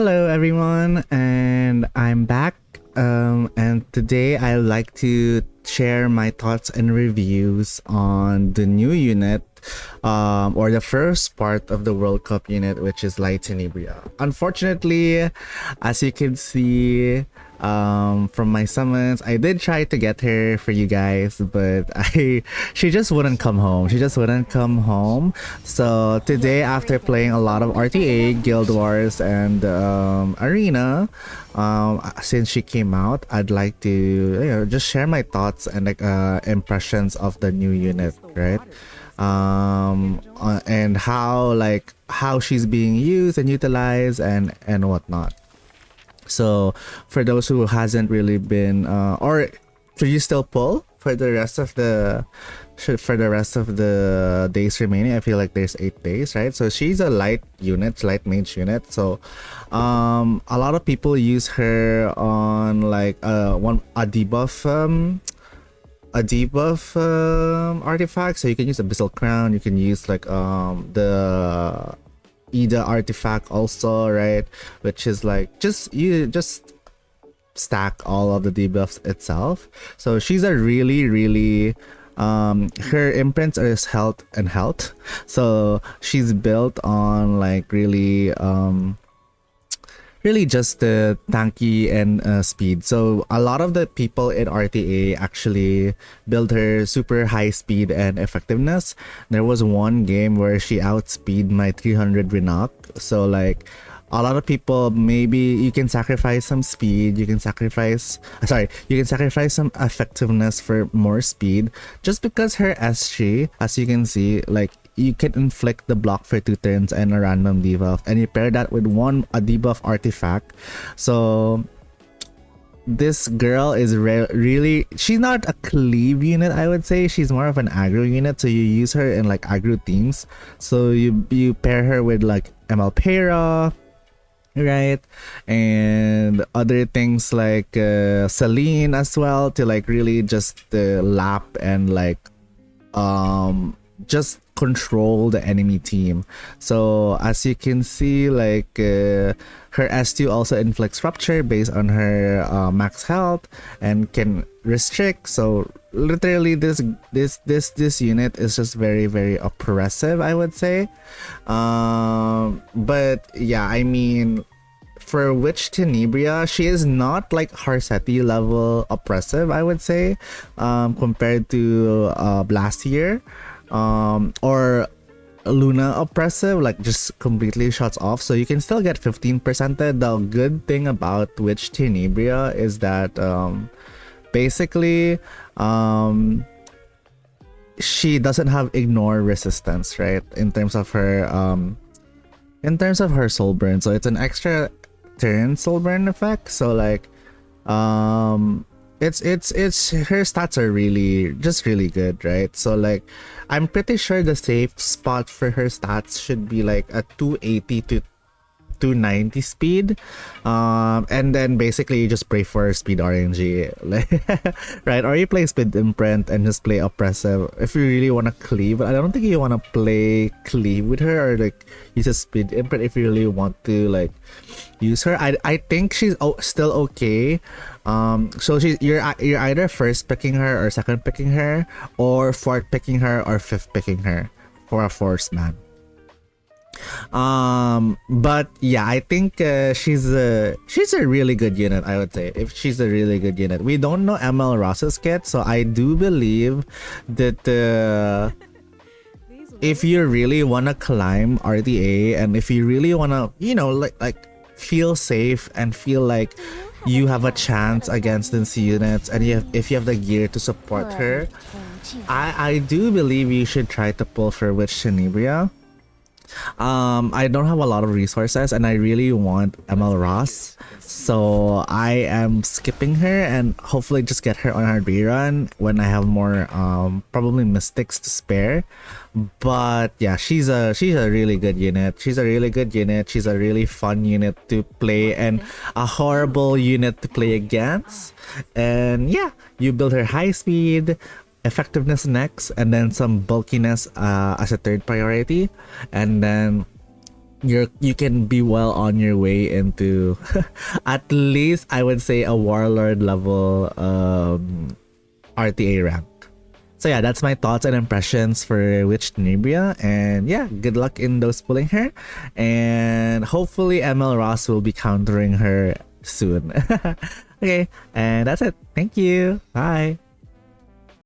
Hello, everyone, and I'm back. And today I'd like to share my thoughts and reviews on the new unit, or the first part of the World Cup unit, which is Tenebria. Unfortunately, as you can see, from my summons, I did try to get her for you guys, but she just wouldn't come home. She just wouldn't come home. So today, after playing a lot of RTA, Guild Wars, and Arena, since she came out, I'd like to just share my thoughts and impressions of the new unit, right? And how she's being used and utilized and whatnot. So for those who hasn't really been, or should you still pull for the rest of the days remaining? I feel like there's 8 days, right? So she's a light unit, light mage unit. So a lot of people use her on like a debuff artifact. So you can use Abyssal Crown, you can use like the Ida artifact also, right? Which is like just stack all of the debuffs itself. So she's a really her imprints are health and health. So she's built on like really just the tanky and speed. So a lot of the people in RTA actually build her super high speed and effectiveness. There was one game where she outspeed my 300 Renak. So like a lot of people, maybe you can sacrifice some speed, you can sacrifice some effectiveness for more speed, just because her SG, as you can see, like you can inflict the block for 2 turns and a random debuff, and you pair that with a debuff artifact. So this girl is really, she's not a cleave unit, I would say. She's more of an aggro unit, so you use her in like aggro teams. So you pair her with like ML Para, right, and other things like Celine as well, to like really just lap and like just control the enemy team. So as you can see, like her S2 also inflicts rupture based on her max health and can restrict. So literally this unit is just very oppressive, I would say. But yeah, I mean, for Witch Tenebria, she is not like Harsetti level oppressive, I would say, compared to last year, or Luna oppressive, like just completely shuts off. So you can still get 15%. The good thing about Witch Tenebria is that basically she doesn't have ignore resistance, right, in terms of her soul burn. So it's an extra turn soul burn effect. So like it's her stats are really good, right? So like I'm pretty sure the safe spot for her stats should be like a 280 to 290 speed, and then basically you just pray for speed RNG, like right, or you play speed imprint and just play oppressive if you really want to cleave. But I don't think you want to play cleave with her, or like use a speed imprint if you really want to like use her. I think she's still okay. So you're either first picking her or second picking her, or fourth picking her or fifth picking her for a force man. But yeah, I think she's a really good unit, I would say. If she's a really good unit, we don't know ML Ross's kit, so I do believe that if you really want to climb RTA, and if you really want to, like feel safe and feel like you have a chance against these units, and if you have the gear to support her, I do believe you should try to pull for Witch Tenebria. I don't have a lot of resources and I really want ML Ross, so I am skipping her and hopefully just get her on her rerun when I have more probably mystics to spare. But yeah, she's a really good unit. She's a really fun unit to play and a horrible unit to play against. And yeah, you build her high speed, effectiveness next, and then some bulkiness as a third priority, and then you can be well on your way into at least I would say a warlord level RTA rank. So yeah, that's my thoughts and impressions for Witch Tenebria, and yeah, good luck in those pulling her, and hopefully ML Ross will be countering her soon. Okay, and that's it. Thank you. Bye.